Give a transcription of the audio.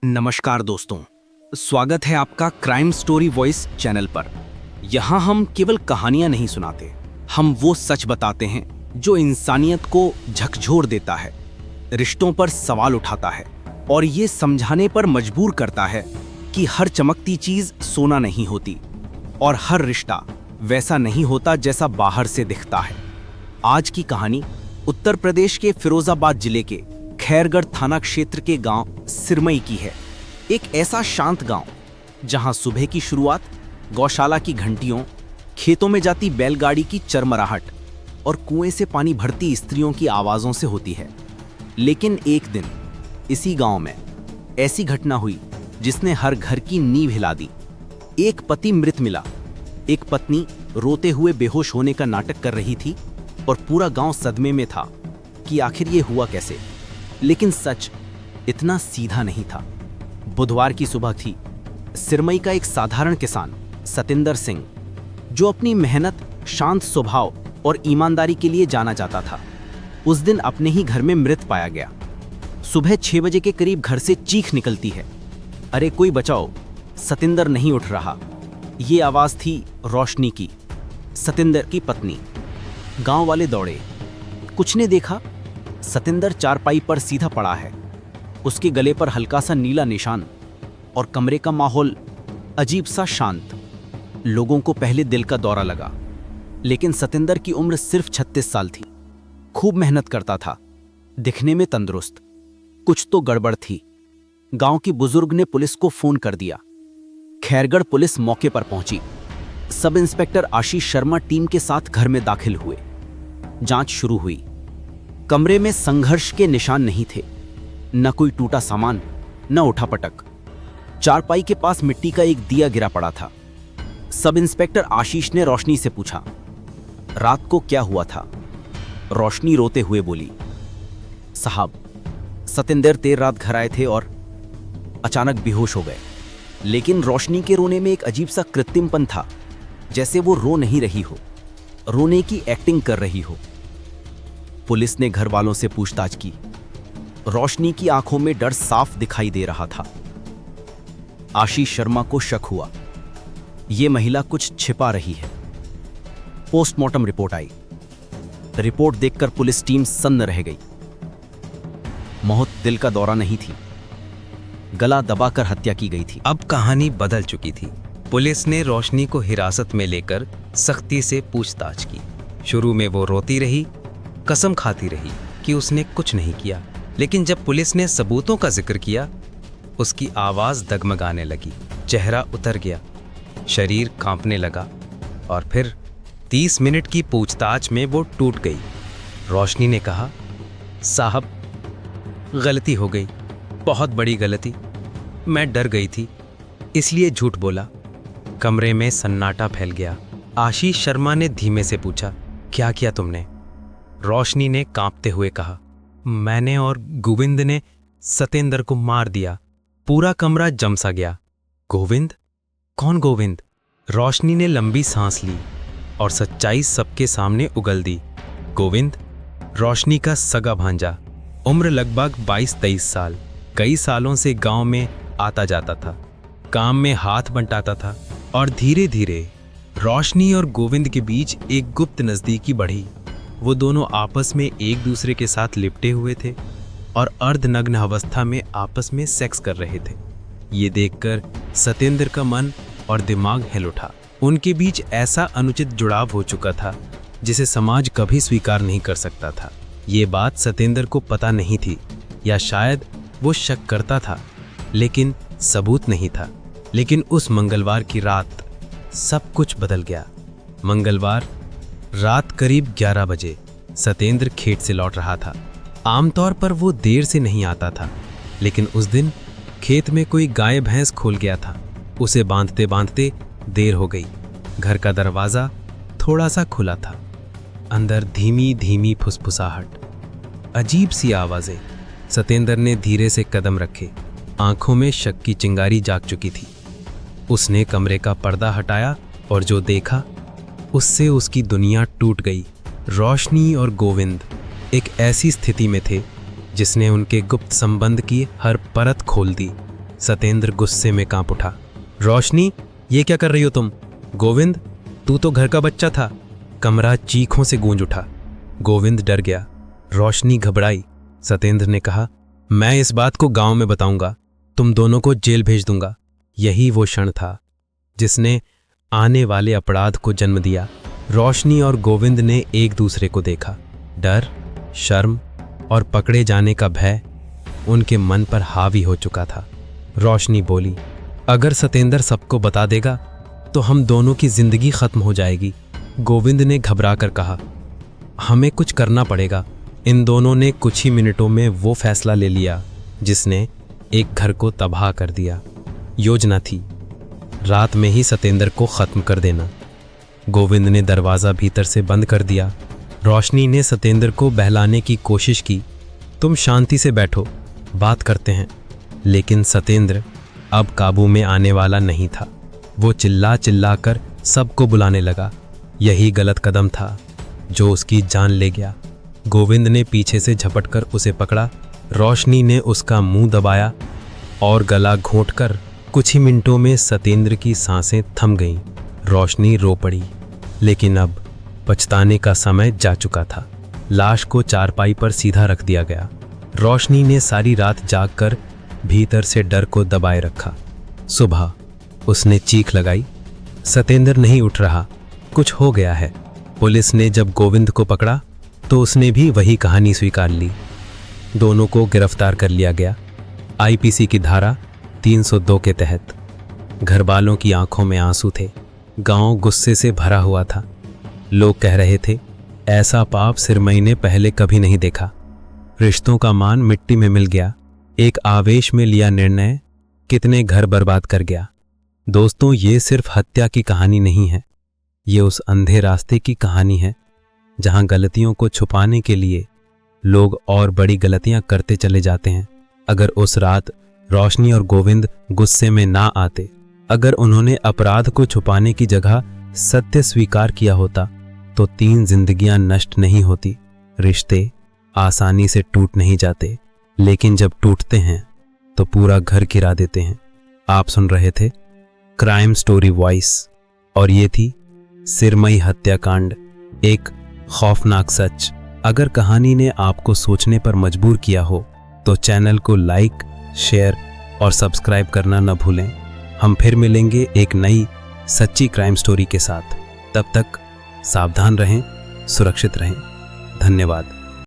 नमस्कार दोस्तों, स्वागत है आपका क्राइम स्टोरी वॉइस चैनल पर। यहाँ हम केवल कहानियां नहीं सुनाते, हम वो सच बताते हैं जो इंसानियत को झकझोर देता है, रिश्तों पर सवाल उठाता है और ये समझाने पर मजबूर करता है कि हर चमकती चीज सोना नहीं होती और हर रिश्ता वैसा नहीं होता जैसा बाहर से दिखता है। आज की कहानी उत्तर प्रदेश के फिरोजाबाद जिले के खैरगढ़ थाना क्षेत्र के गांव सिरमई की है। एक ऐसा शांत गांव जहां सुबह की शुरुआत गौशाला की घंटियों, खेतों में जाती बैलगाड़ी की चरमराहट और कुएं से पानी भरती स्त्रियों की आवाजों से होती है। लेकिन एक दिन इसी गांव में ऐसी घटना हुई जिसने हर घर की नींव हिला दी। एक पति मृत मिला, एक पत्नी रोते हुए बेहोश होने का नाटक कर रही थी और पूरा गांव सदमे में था कि आखिर ये हुआ कैसे। लेकिन सच इतना सीधा नहीं था। बुधवार की सुबह थी। सिरमई का एक साधारण किसान सतेंद्र सिंह, जो अपनी मेहनत, शांत स्वभाव और ईमानदारी के लिए जाना जाता था, उस दिन अपने ही घर में मृत पाया गया। सुबह 6 बजे के करीब घर से चीख निकलती है, अरे कोई बचाओ, सतेंद्र नहीं उठ रहा। ये आवाज थी रोशनी की, सतेंद्र की पत्नी। गांव वाले दौड़े, कुछ ने देखा सतेंद्र चारपाई पर सीधा पड़ा है, उसके गले पर हल्का सा नीला निशान और कमरे का माहौल अजीब सा शांत। लोगों को पहले दिल का दौरा लगा, लेकिन सतेंद्र की उम्र सिर्फ 36 साल थी। खूब मेहनत करता था, दिखने में तंदुरुस्त। कुछ तो गड़बड़ थी। गांव की बुजुर्ग ने पुलिस को फोन कर दिया। खैरगढ़ पुलिस मौके पर पहुंची। Sub inspector Ashish Sharma team के साथ घर में दाखिल हुए। जांच शुरू हुई। कमरे में संघर्ष के निशान नहीं थे, न कोई टूटा सामान, न उठापटक। चारपाई के पास मिट्टी का एक दिया गिरा पड़ा था। सब इंस्पेक्टर आशीष ने रोशनी से पूछा, रात को क्या हुआ था? रोशनी रोते हुए बोली, साहब, सतेंद्र देर रात घर आए थे और अचानक बेहोश हो गए। लेकिन रोशनी के रोने में एक अजीब सा कृत्रिमपन था, जैसे वो रो नहीं रही हो, रोने की एक्टिंग कर रही हो। पुलिस ने घर वालों से पूछताछ की। रोशनी की आंखों में डर साफ दिखाई दे रहा था। आशीष शर्मा को शक हुआ, यह महिला कुछ छिपा रही है। पोस्टमार्टम रिपोर्ट आई। रिपोर्ट देखकर पुलिस टीम सन्न रह गई। मौत दिल का दौरा नहीं थी, गला दबाकर हत्या की गई थी। अब कहानी बदल चुकी थी। पुलिस ने रोशनी को हिरासत में लेकर सख्ती से पूछताछ की। शुरू में वो रोती रही, कसम खाती रही कि उसने कुछ नहीं किया। लेकिन जब पुलिस ने सबूतों का जिक्र किया, उसकी आवाज डगमगाने लगी, चेहरा उतर गया, शरीर कांपने लगा और फिर 30 मिनट की पूछताछ में वो टूट गई। रोशनी ने कहा, साहब, गलती हो गई, बहुत बड़ी गलती। मैं डर गई थी, इसलिए झूठ बोला। कमरे में सन्नाटा फैल गया। आशीष शर्मा ने धीमे से पूछा, क्या किया तुमने? रोशनी ने कांपते हुए कहा, मैंने और गोविंद ने सतेंद्र को मार दिया। पूरा कमरा जम सा गया। गोविंद? कौन गोविंद? रोशनी ने लंबी सांस ली और सच्चाई सबके सामने उगल दी। गोविंद रोशनी का सगा भांजा, उम्र लगभग 22-23 साल। कई सालों से गांव में आता जाता था, काम में हाथ बंटाता था और धीरे धीरे रोशनी और गोविंद के बीच एक गुप्त नजदीकी बढ़ी। वो दोनों आपस में एक दूसरे के साथ लिपटे हुए थे और अर्धनग्न अवस्था में आपस में सेक्स कर रहे थे। ये देखकर सतेंद्र का मन और दिमाग हिल उठा। उनके बीच ऐसा अनुचित जुड़ाव हो चुका था जिसे समाज कभी स्वीकार नहीं कर सकता था। ये बात सतेंद्र को पता नहीं थी, या शायद वो शक करता था, लेकिन सबूत नहीं था। लेकिन उस मंगलवार की रात सब कुछ बदल गया। मंगलवार रात करीब 11 बजे सतेंद्र खेत से लौट रहा था। आमतौर पर वो देर से नहीं आता था, लेकिन उस दिन खेत में कोई गाय भैंस खोल गया था। उसे बांधते बांधते देर हो गई। घर का दरवाजा थोड़ा सा खुला था। अंदर धीमी धीमी फुसफुसाहट, अजीब सी आवाजें। सतेंद्र ने धीरे से कदम रखे। आंखों में शक की चिंगारी जाग चुकी थी। उसने कमरे का पर्दा हटाया और जो देखा, उससे उसकी दुनिया टूट गई। रोशनी और गोविंद एक ऐसी स्थिति में थे जिसने उनके गुप्त संबंध की हर परत खोल दी। सतेंद्र गुस्से में कांप उठा। रोशनी, ये क्या कर रही हो तुम? गोविंद, तू तो घर का बच्चा था। कमरा चीखों से गूंज उठा। गोविंद डर गया। रोशनी घबराई। सतेंद्र ने कहा, मैं इस बात को गांव में बताऊंगा, तुम दोनों को जेल भेज दूंगा। यही वो क्षण था जिसने आने वाले अपराध को जन्म दिया। रोशनी और गोविंद ने एक दूसरे को देखा। डर, शर्म और पकड़े जाने का भय उनके मन पर हावी हो चुका था। रोशनी बोली, अगर सतेंद्र सबको बता देगा तो हम दोनों की जिंदगी खत्म हो जाएगी। गोविंद ने घबरा कर कहा, हमें कुछ करना पड़ेगा। इन दोनों ने कुछ ही मिनटों में वो फैसला ले लिया जिसने एक घर को तबाह कर दिया। योजना थी रात में ही सतेंद्र को खत्म कर देना। गोविंद ने दरवाज़ा भीतर से बंद कर दिया। रोशनी ने सतेंद्र को बहलाने की कोशिश की, तुम शांति से बैठो, बात करते हैं। लेकिन सतेंद्र अब काबू में आने वाला नहीं था। वो चिल्ला चिल्ला कर सबको बुलाने लगा। यही गलत कदम था जो उसकी जान ले गया। गोविंद ने पीछे से झपटकर उसे पकड़ा। रोशनी ने उसका मुंह दबाया और गला घोंटकर कुछ ही मिनटों में सतेंद्र की सांसें थम गईं। रोशनी रो पड़ी, लेकिन अब पछताने का समय जा चुका था। लाश को चारपाई पर सीधा रख दिया गया। रोशनी ने सारी रात जागकर भीतर से डर को दबाए रखा। सुबह उसने चीख लगाई, सतेंद्र नहीं उठ रहा, कुछ हो गया है। पुलिस ने जब गोविंद को पकड़ा तो उसने भी वही कहानी स्वीकार ली। दोनों को गिरफ्तार कर लिया गया आईपीसी की धारा 302 के तहत। घरवालों की आंखों में आंसू थे। गांव गुस्से से भरा हुआ था। लोग कह रहे थे, ऐसा पाप सिरमई ने पहले कभी नहीं देखा। रिश्तों का मान मिट्टी में मिल गया। एक आवेश में लिया निर्णय कितने घर बर्बाद कर गया। दोस्तों, ये सिर्फ हत्या की कहानी नहीं है, ये उस अंधे रास्ते की कहानी है जहां गलतियों को छुपाने के लिए लोग और बड़ी गलतियां करते चले जाते हैं। अगर उस रात रोशनी और गोविंद गुस्से में ना आते, अगर उन्होंने अपराध को छुपाने की जगह सत्य स्वीकार किया होता, तो 3 जिंदगियां नष्ट नहीं होती। रिश्ते आसानी से टूट नहीं जाते, लेकिन जब टूटते हैं तो पूरा घर गिरा देते हैं। आप सुन रहे थे क्राइम स्टोरी वॉइस, और ये थी सिरमई हत्याकांड, एक खौफनाक सच। अगर कहानी ने आपको सोचने पर मजबूर किया हो तो चैनल को लाइक, शेयर और सब्सक्राइब करना न भूलें। हम फिर मिलेंगे एक नई सच्ची क्राइम स्टोरी के साथ। तब तक सावधान रहें, सुरक्षित रहें। धन्यवाद।